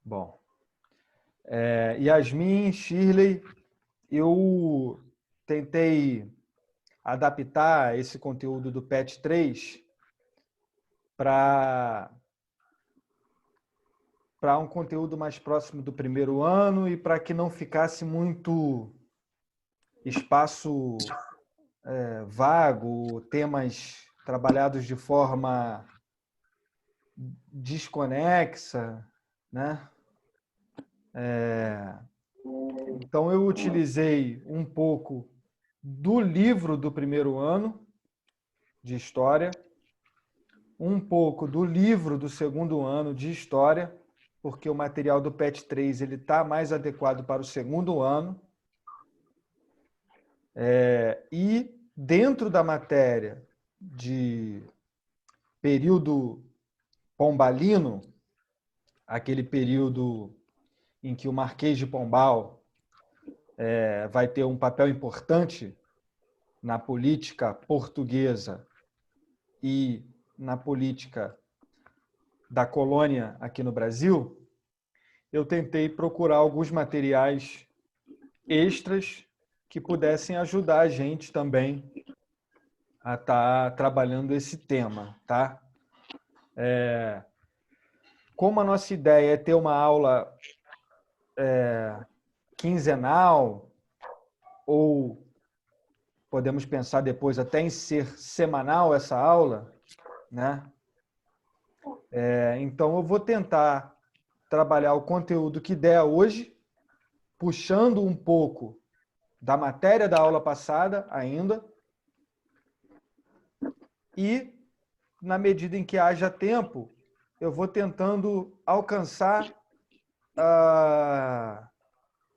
Bom, Yasmin, Shirley, eu tentei adaptar esse conteúdo do PET 3 para um conteúdo mais próximo do primeiro ano e para que não ficasse muito espaço vago, temas trabalhados de forma desconexa, né? Então, eu utilizei um pouco do livro do primeiro ano de História, um pouco do livro do segundo ano de História, porque o material do PET 3 está mais adequado para o segundo ano. E dentro da matéria de período pombalino, aquele período em que o Marquês de Pombal vai ter um papel importante na política portuguesa e na política da colônia aqui no Brasil, eu tentei procurar alguns materiais extras que pudessem ajudar a gente também a estar trabalhando esse tema, tá? Como a nossa ideia é ter uma aula quinzenal, ou podemos pensar depois até em ser semanal essa aula, né? Então, eu vou tentar trabalhar o conteúdo que der hoje, puxando um pouco da matéria da aula passada ainda, e, na medida em que haja tempo, eu vou tentando alcançar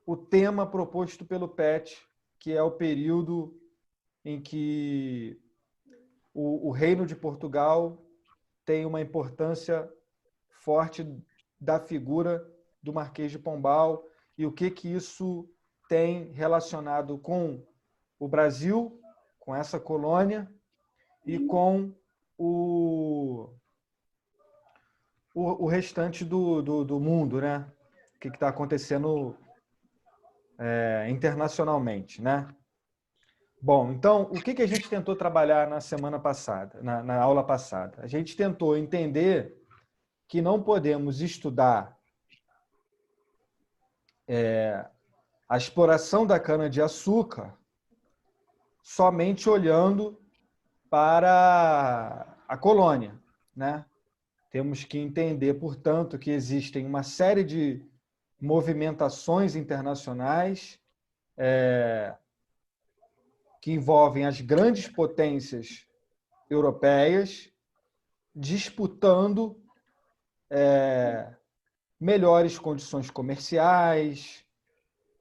o tema proposto pelo PET, que é o período em que o Reino de Portugal tem uma importância forte da figura do Marquês de Pombal e o que isso tem relacionado com o Brasil, com essa colônia e com o restante do mundo, né? O que está acontecendo internacionalmente, né? Bom, então, o que a gente tentou trabalhar na semana passada, na aula passada? A gente tentou entender que não podemos estudar a exploração da cana-de-açúcar somente olhando para a colônia, né? Temos que entender, portanto, que existem uma série de movimentações internacionais que envolvem as grandes potências europeias disputando melhores condições comerciais,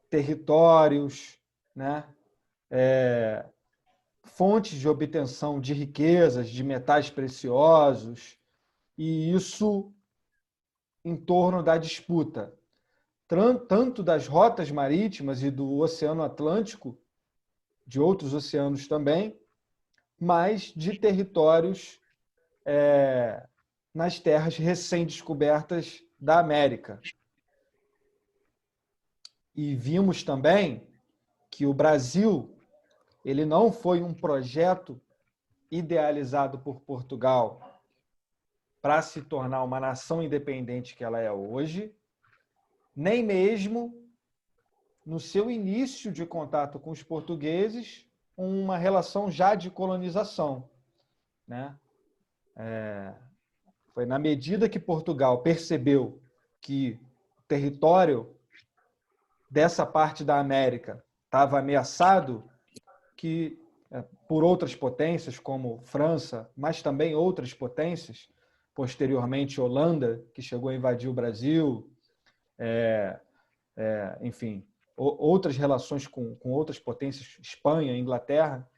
territórios, né? Fontes de obtenção de riquezas, de metais preciosos, e isso em torno da disputa, tanto das rotas marítimas e do Oceano Atlântico, de outros oceanos também, mas de territórios nas terras recém-descobertas da América. E vimos também que o Brasil ele não foi um projeto idealizado por Portugal para se tornar uma nação independente que ela é hoje, nem mesmo no seu início de contato com os portugueses, uma relação já de colonização, né? Foi na medida que Portugal percebeu que o território dessa parte da América estava ameaçado, que por outras potências, como França, mas também outras potências, posteriormente Holanda, que chegou a invadir o Brasil, enfim, outras relações com outras potências, Espanha, Inglaterra,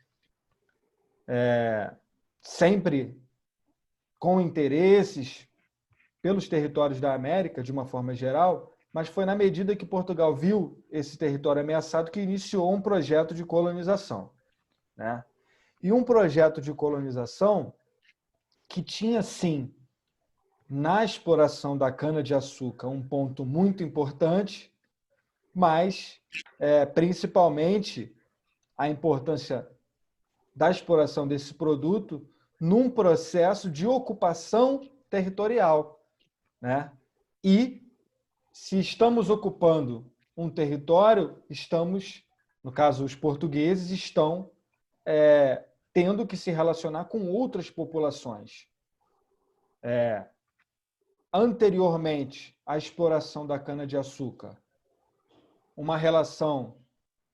sempre com interesses pelos territórios da América, de uma forma geral, mas foi na medida que Portugal viu esse território ameaçado que iniciou um projeto de colonização, né? E um projeto de colonização que tinha, sim, na exploração da cana-de-açúcar um ponto muito importante, mas principalmente a importância da exploração desse produto num processo de ocupação territorial, né? E se estamos ocupando um território, estamos, no caso, os portugueses estão tendo que se relacionar com outras populações. Anteriormente à exploração da cana-de-açúcar, uma relação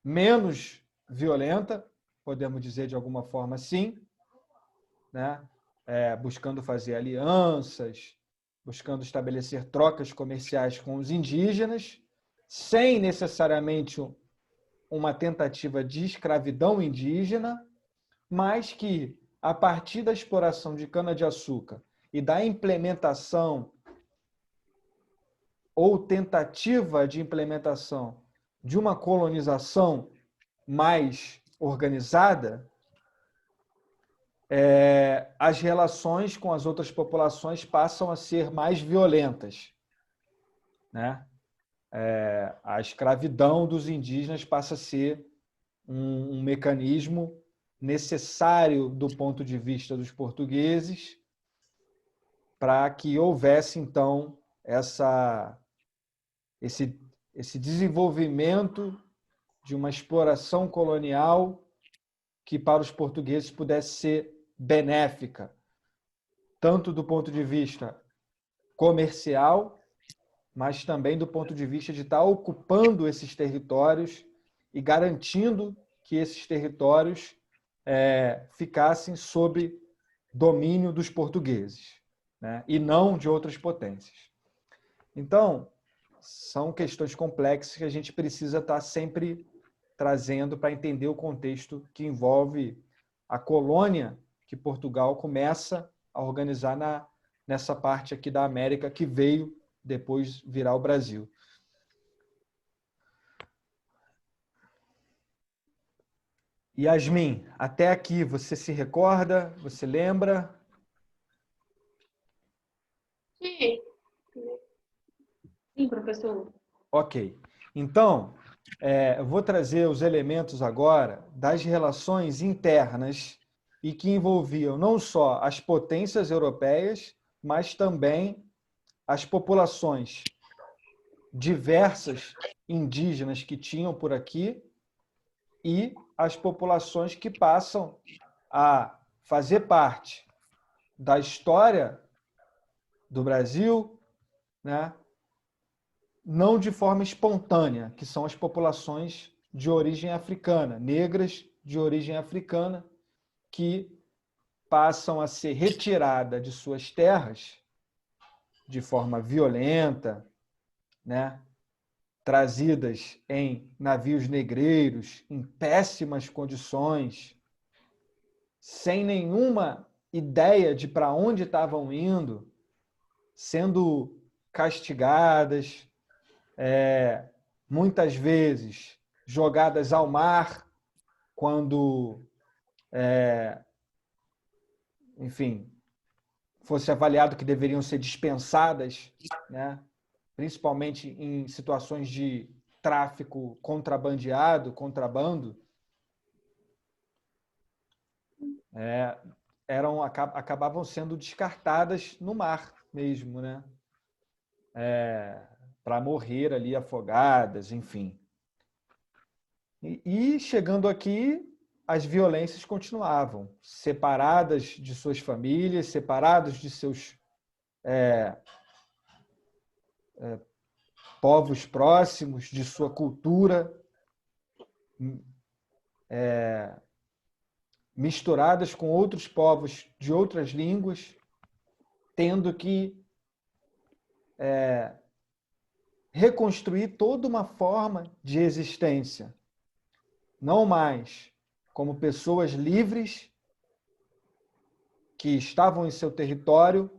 menos violenta, podemos dizer de alguma forma assim, né? Buscando fazer alianças, buscando estabelecer trocas comerciais com os indígenas, sem necessariamente uma tentativa de escravidão indígena, mas que, a partir da exploração de cana-de-açúcar e da implementação ou tentativa de implementação de uma colonização mais organizada, as relações com as outras populações passam a ser mais violentas, né? A escravidão dos indígenas passa a ser um mecanismo necessário do ponto de vista dos portugueses para que houvesse, então, esse desenvolvimento de uma exploração colonial que para os portugueses pudesse ser benéfica, tanto do ponto de vista comercial, mas também do ponto de vista de estar ocupando esses territórios e garantindo que esses territórios ficassem sob domínio dos portugueses, né? E não de outras potências. Então, são questões complexas que a gente precisa estar sempre trazendo para entender o contexto que envolve a colônia que Portugal começa a organizar nessa parte aqui da América que veio depois virar o Brasil. Yasmin, até aqui você se recorda? Você lembra? Sim, sim, professor. Ok. Então, eu vou trazer os elementos agora das relações internas e que envolviam não só as potências europeias, mas também as populações diversas indígenas que tinham por aqui e as populações que passam a fazer parte da história do Brasil, né? Não de forma espontânea, que são as populações de origem africana, negras de origem africana, que passam a ser retiradas de suas terras de forma violenta, né? Trazidas em navios negreiros, em péssimas condições, sem nenhuma ideia de para onde estavam indo, sendo castigadas, muitas vezes jogadas ao mar, quando, enfim, fosse avaliado que deveriam ser dispensadas, né? Principalmente em situações de tráfico contrabandeado, contrabando, acabavam sendo descartadas no mar mesmo, né? Para morrer ali afogadas, enfim. E chegando aqui, as violências continuavam, separadas de suas famílias, separados de seus povos próximos, de sua cultura, misturadas com outros povos de outras línguas, tendo que reconstruir toda uma forma de existência, não mais como pessoas livres que estavam em seu território,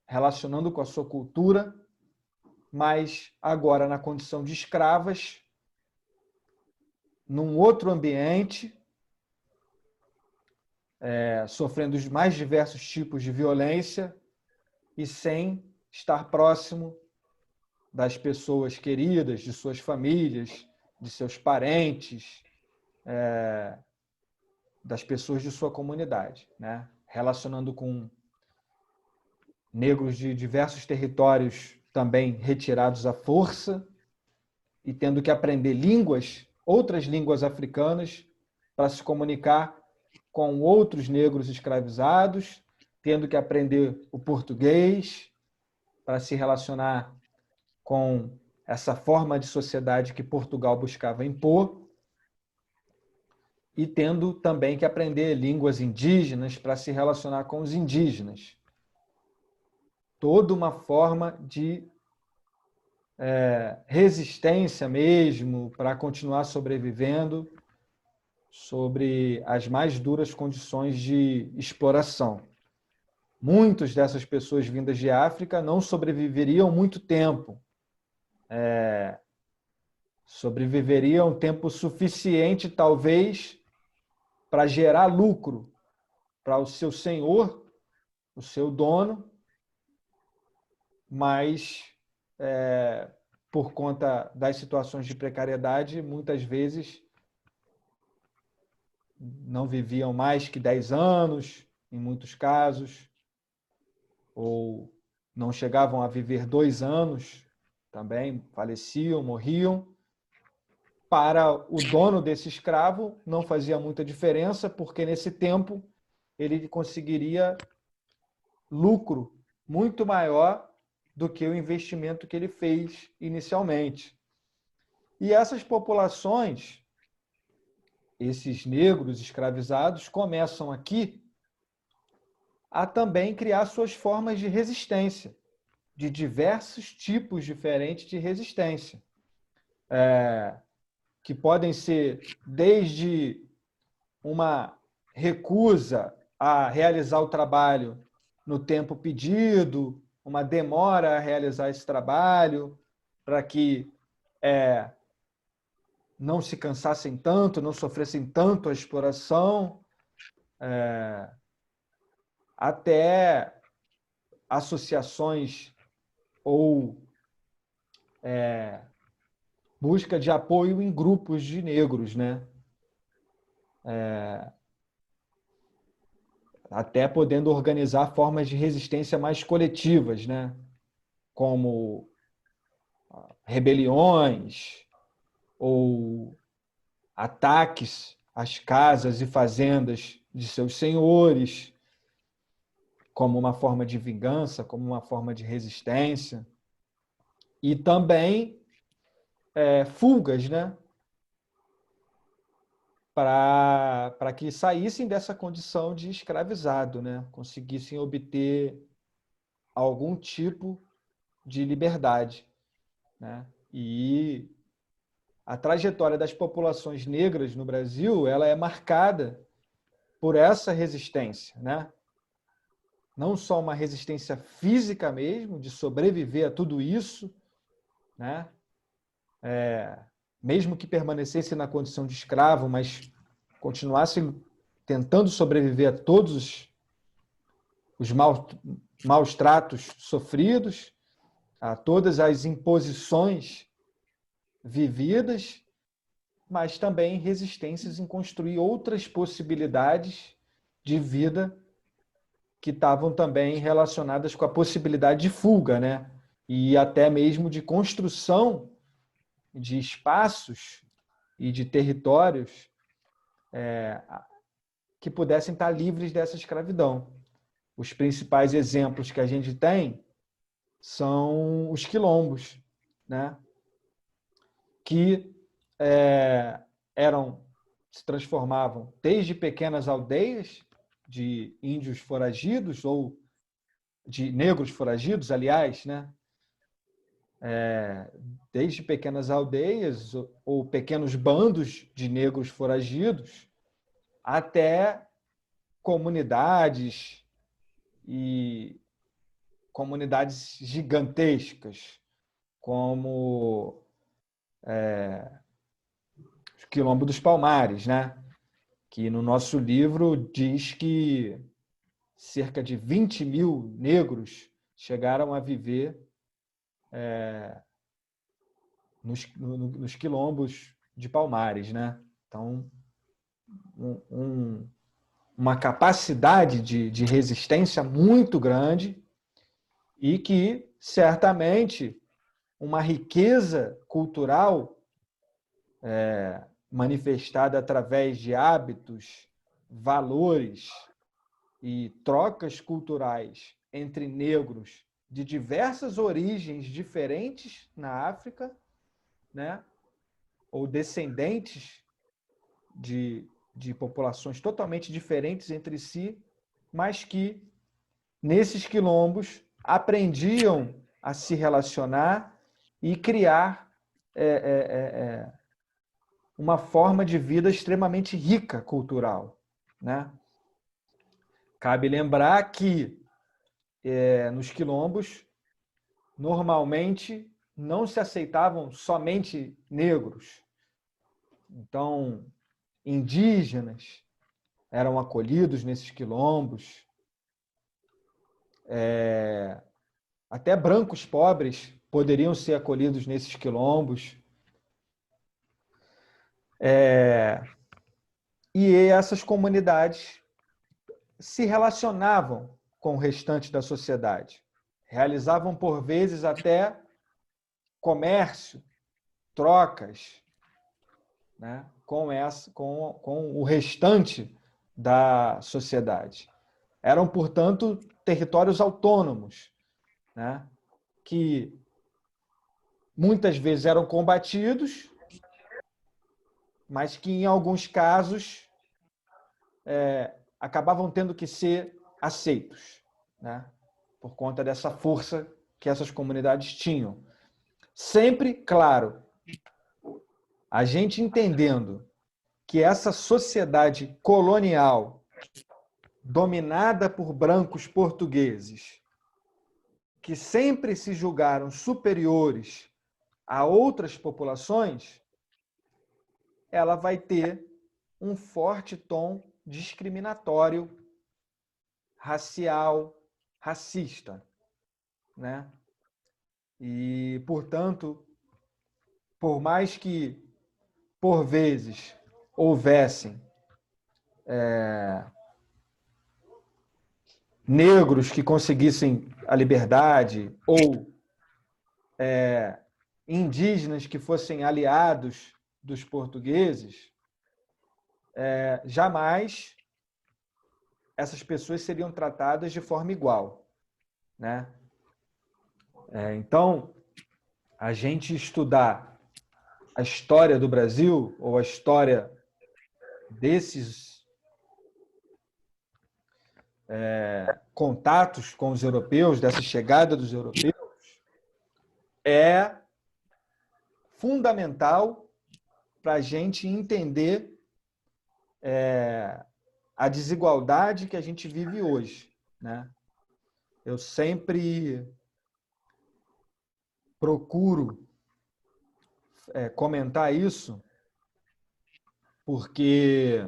relacionando com a sua cultura, mas agora na condição de escravas, num outro ambiente, sofrendo os mais diversos tipos de violência e sem estar próximo das pessoas queridas, de suas famílias, de seus parentes, das pessoas de sua comunidade, né? Relacionando com negros de diversos territórios também retirados à força e tendo que aprender línguas, outras línguas africanas, para se comunicar com outros negros escravizados, tendo que aprender o português para se relacionar com essa forma de sociedade que Portugal buscava impor, e tendo também que aprender línguas indígenas para se relacionar com os indígenas. Toda uma forma de resistência mesmo para continuar sobrevivendo sobre as mais duras condições de exploração. Muitas dessas pessoas vindas de África não sobreviveriam muito tempo. Sobreviveriam tempo suficiente, talvez, para gerar lucro para o seu senhor, o seu dono, mas por conta das situações de precariedade, muitas vezes não viviam mais que 10 anos, em muitos casos, ou não chegavam a viver 2 anos, também faleciam, morriam. Para o dono desse escravo, não fazia muita diferença, porque nesse tempo ele conseguiria lucro muito maior do que o investimento que ele fez inicialmente. E essas populações, esses negros escravizados, começam aqui a também criar suas formas de resistência, de diversos tipos diferentes de resistência, que podem ser desde uma recusa a realizar o trabalho no tempo pedido, uma demora a realizar esse trabalho, para que não se cansassem tanto, não sofressem tanto a exploração, até associações ou busca de apoio em grupos de negros, né? Até podendo organizar formas de resistência mais coletivas, né? Como rebeliões ou ataques às casas e fazendas de seus senhores, como uma forma de vingança, como uma forma de resistência. E também fugas, né? Para que saíssem dessa condição de escravizado, né? Conseguissem obter algum tipo de liberdade, né? E a trajetória das populações negras no Brasil, ela é marcada por essa resistência, né? Não só uma resistência física mesmo, de sobreviver a tudo isso, né? Mesmo que permanecesse na condição de escravo, mas continuasse tentando sobreviver a todos os maus tratos sofridos, a todas as imposições vividas, mas também resistências em construir outras possibilidades de vida que estavam também relacionadas com a possibilidade de fuga, né? E até mesmo de construção de espaços e de territórios que pudessem estar livres dessa escravidão. Os principais exemplos que a gente tem são os quilombos, né? Que se transformavam desde pequenas aldeias de índios foragidos, ou de negros foragidos, aliás, né? Desde pequenas aldeias ou pequenos bandos de negros foragidos, até comunidades e comunidades gigantescas, como o Quilombo dos Palmares, né? Que no nosso livro diz que cerca de 20 mil negros chegaram a viver nos quilombos de Palmares, né? Então, uma capacidade de resistência muito grande e que, certamente, uma riqueza cultural manifestada através de hábitos, valores e trocas culturais entre negros de diversas origens diferentes na África, né? Ou descendentes de populações totalmente diferentes entre si, mas que, nesses quilombos, aprendiam a se relacionar e criar uma forma de vida extremamente rica cultural, né? Cabe lembrar que nos quilombos, normalmente, não se aceitavam somente negros. Então, indígenas eram acolhidos nesses quilombos. Até brancos pobres poderiam ser acolhidos nesses quilombos. E essas comunidades se relacionavam com o restante da sociedade. Realizavam, por vezes, até comércio, trocas, né, com o restante da sociedade. Eram, portanto, territórios autônomos, né, que muitas vezes eram combatidos, mas que, em alguns casos, acabavam tendo que ser aceitos, né, por conta dessa força que essas comunidades tinham. Sempre, claro, a gente entendendo que essa sociedade colonial, dominada por brancos portugueses, que sempre se julgaram superiores a outras populações, ela vai ter um forte tom discriminatório, racial, racista, né? E, portanto, por mais que, por vezes, houvessem negros que conseguissem a liberdade ou indígenas que fossem aliados dos portugueses, jamais essas pessoas seriam tratadas de forma igual, né? Então, a gente estudar a história do Brasil ou a história desses contatos com os europeus, dessa chegada dos europeus, é fundamental para a gente entender a desigualdade que a gente vive hoje, né? Eu sempre procuro comentar isso porque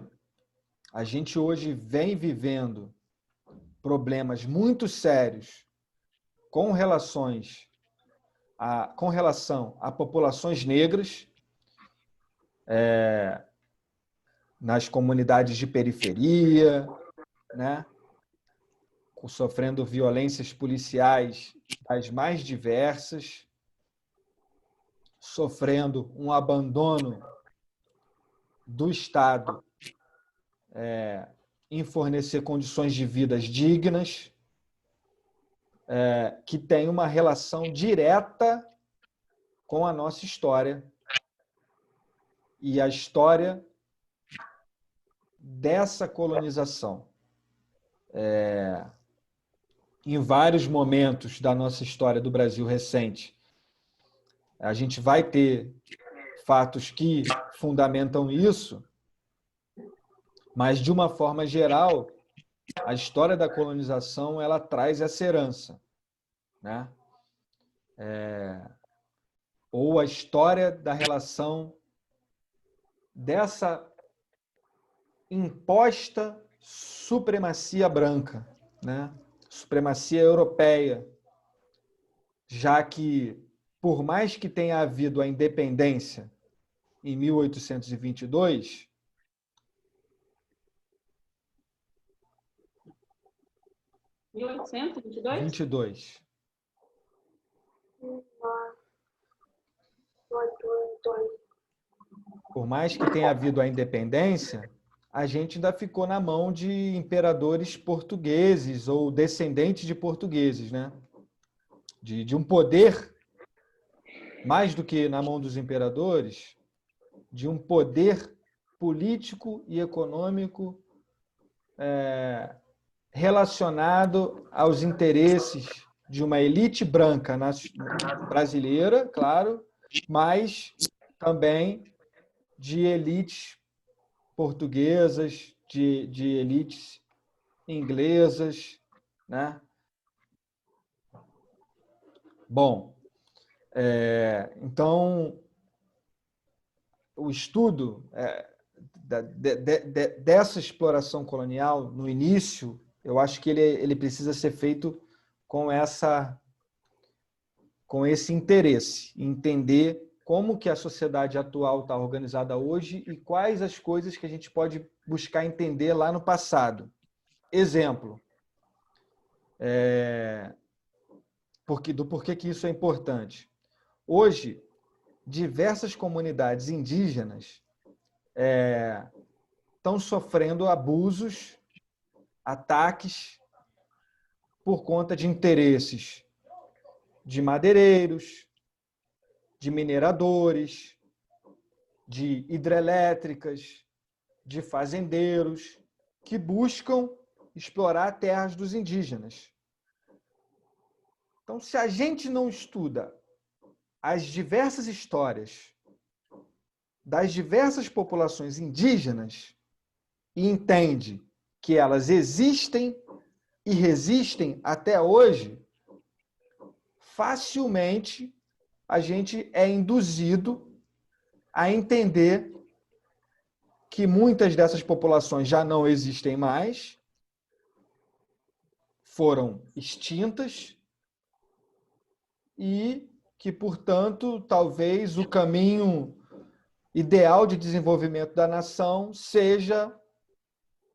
a gente hoje vem vivendo problemas muito sérios com relação a populações negras nas comunidades de periferia, né? Sofrendo violências policiais das mais diversas, sofrendo um abandono do Estado em fornecer condições de vida dignas, que tem uma relação direta com a nossa história e a história dessa colonização. Em vários momentos da nossa história do Brasil recente, a gente vai ter fatos que fundamentam isso, mas, de uma forma geral, a história da colonização ela traz essa herança, né? Ou a história da relação dessa imposta supremacia branca, né? Supremacia europeia já que, por mais que tenha havido a independência em 1822, 1822? 22. Por mais que tenha havido a independência, a gente ainda ficou na mão de imperadores portugueses ou descendentes de portugueses, né? De um poder, mais do que na mão dos imperadores, de um poder político e econômico relacionado aos interesses de uma elite branca brasileira, claro, mas também de elites portuguesas, de elites inglesas, né? Bom, então o estudo dessa exploração colonial no início, eu acho que ele precisa ser feito com esse interesse, entender como que a sociedade atual está organizada hoje e quais as coisas que a gente pode buscar entender lá no passado. Exemplo, do porquê que isso é importante. Hoje, diversas comunidades indígenas estão sofrendo abusos, ataques por conta de interesses de madeireiros, de mineradores, de hidrelétricas, de fazendeiros, que buscam explorar terras dos indígenas. Então, se a gente não estuda as diversas histórias das diversas populações indígenas e entende que elas existem e resistem até hoje, facilmente a gente é induzido a entender que muitas dessas populações já não existem mais, foram extintas e que, portanto, talvez o caminho ideal de desenvolvimento da nação seja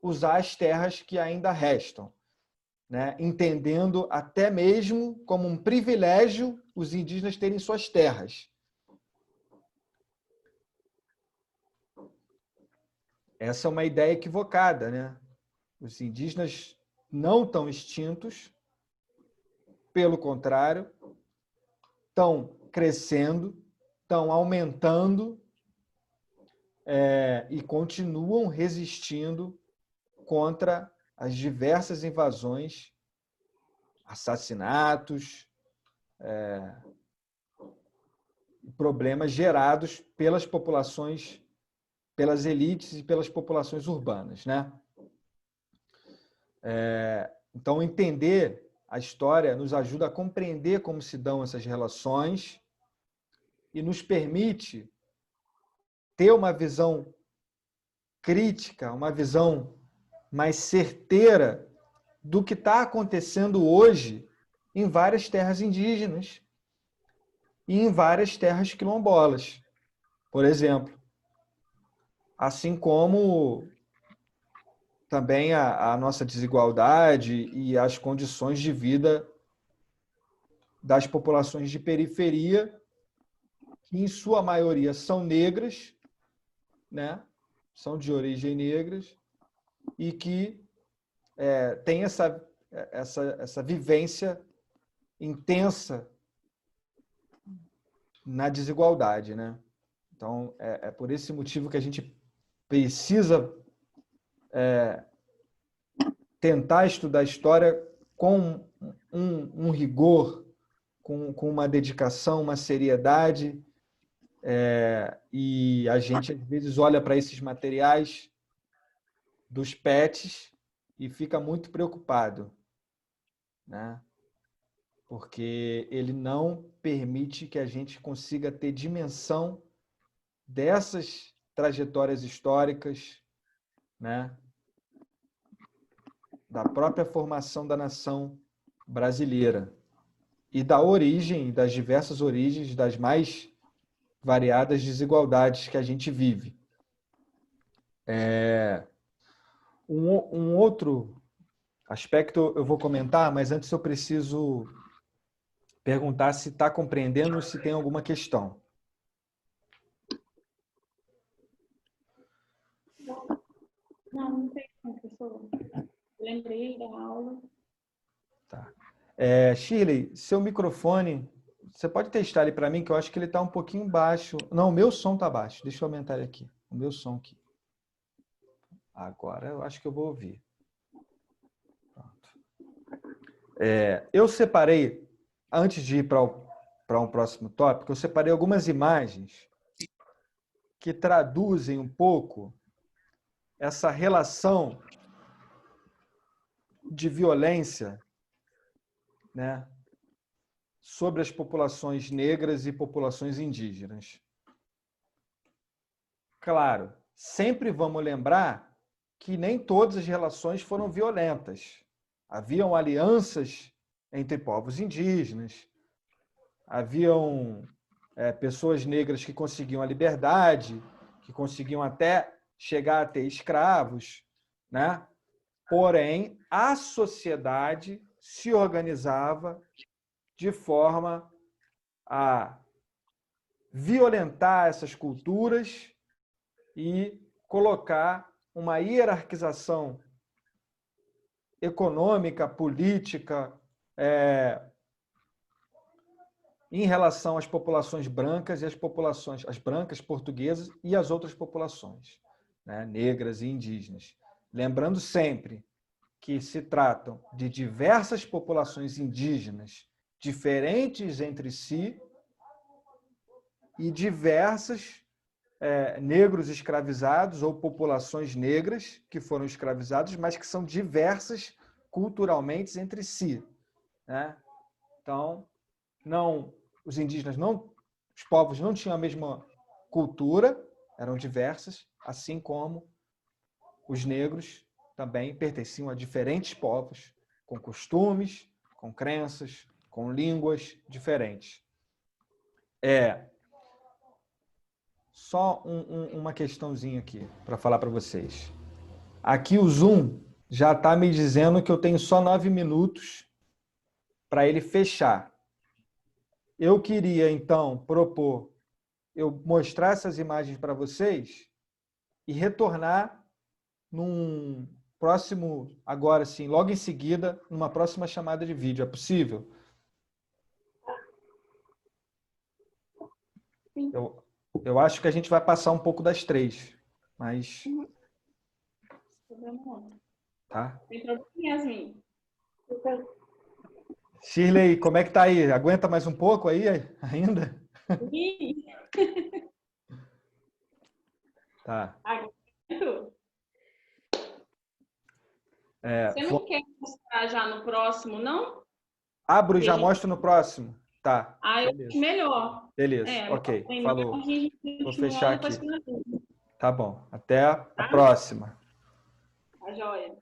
usar as terras que ainda restam, né? Entendendo até mesmo como um privilégio os indígenas terem suas terras. Essa é uma ideia equivocada, né? Os indígenas não estão extintos, pelo contrário, estão crescendo, estão aumentando e continuam resistindo contra as diversas invasões, assassinatos, problemas gerados pelas populações, pelas elites e pelas populações urbanas, né? Então, entender a história nos ajuda a compreender como se dão essas relações e nos permite ter uma visão crítica, uma visão mais certeira do que está acontecendo hoje em várias terras indígenas e em várias terras quilombolas, por exemplo. Assim como também a nossa desigualdade e as condições de vida das populações de periferia, que em sua maioria são negras, né? São de origem negras, e que têm essa vivência intensa na desigualdade, né? Então, é por esse motivo que a gente precisa tentar estudar a história com um rigor, com uma dedicação, uma seriedade, e a gente, às vezes, olha para esses materiais dos PETs e fica muito preocupado, né? Porque ele não permite que a gente consiga ter dimensão dessas trajetórias históricas, né? Da própria formação da nação brasileira. e da origem, das diversas origens, das mais variadas desigualdades que a gente vive. Um outro aspecto eu vou comentar, mas antes eu preciso perguntar se está compreendendo, se tem alguma questão. Não tem, professor. Lembrei da aula. Tá. Shirley, seu microfone, você pode testar ele para mim, que eu acho que ele está um pouquinho baixo. Não, o meu som está baixo. Deixa eu aumentar ele aqui. O meu som aqui. Agora eu acho que eu vou ouvir. Pronto. Eu separei, antes de ir para um próximo tópico, eu separei algumas imagens que traduzem um pouco essa relação de violência, né, sobre as populações negras e populações indígenas. Claro, sempre vamos lembrar que nem todas as relações foram violentas. Haviam alianças entre povos indígenas, haviam pessoas negras que conseguiam a liberdade, que conseguiam até chegar a ter escravos, né? Porém, a sociedade se organizava de forma a violentar essas culturas e colocar uma hierarquização econômica, política, em relação às populações brancas e as brancas portuguesas e as outras populações, né, negras e indígenas. Lembrando sempre que se tratam de diversas populações indígenas diferentes entre si e diversas negros escravizados ou populações negras que foram escravizados, mas que são diversas culturalmente entre si, né? Então, os indígenas os povos não tinham a mesma cultura, eram diversas, assim como os negros também pertenciam a diferentes povos, com costumes, com crenças, com línguas diferentes. Só uma questãozinha aqui para falar para vocês. Aqui o Zoom já está me dizendo que eu tenho só 9 minutos para ele fechar. Eu queria, então, propor eu mostrar essas imagens para vocês e retornar num próximo, agora sim, logo em seguida, numa próxima chamada de vídeo. É possível? Sim. Eu acho que a gente vai passar um pouco das 3, mas... Tá? Tem problema, Yasmin? Shirley, como é que tá aí? Aguenta mais um pouco aí ainda? Sim. Tá. Aguento. Você não quer mostrar já no próximo, não? Abro e já mostro no próximo. Tá. Eu acho melhor. Beleza, ok. Falou. Vou fechar aqui. Tá bom. Até a próxima. Tá joia.